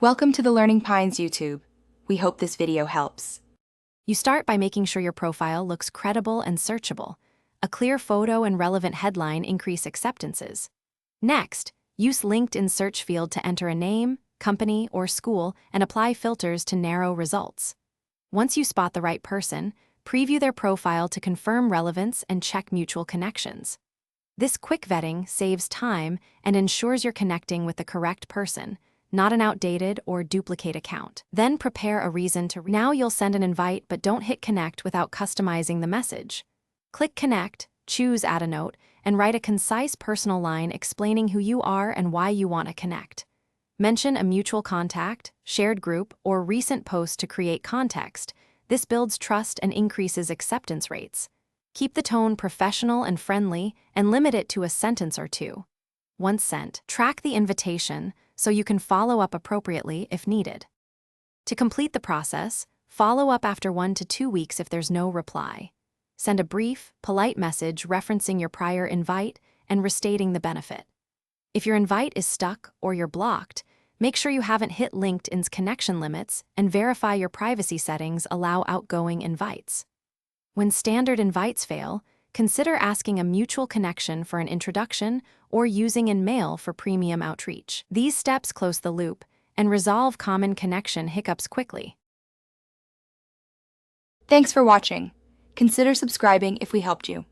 Welcome to the Learning Pines YouTube. We hope this video helps. You start by making sure your profile looks credible and searchable. A clear photo and relevant headline increase acceptances. Next, use LinkedIn search field to enter a name, company, or school and apply filters to narrow results. Once you spot the right person, preview their profile to confirm relevance and check mutual connections. This quick vetting saves time and ensures you're connecting with the correct person, not an outdated or duplicate account. Then prepare a reason to. Now you'll send an invite, but don't hit connect without customizing the message. Click connect, choose add a note, and write a concise personal line explaining who you are and why you want to connect. Mention a mutual contact, shared group, or recent post to create context. This builds trust and increases acceptance rates. Keep the tone professional and friendly and limit it to a sentence or two. Once sent, track the invitation so you can follow up appropriately if needed. To complete the process, follow up after 1 to 2 weeks if there's no reply. Send a brief, polite message referencing your prior invite and restating the benefit. If your invite is stuck or you're blocked, make sure you haven't hit LinkedIn's connection limits and verify your privacy settings allow outgoing invites. When standard invites fail, consider asking a mutual connection for an introduction or using InMail for premium outreach. These steps close the loop and resolve common connection hiccups quickly. Thanks for watching. Consider subscribing if we helped you.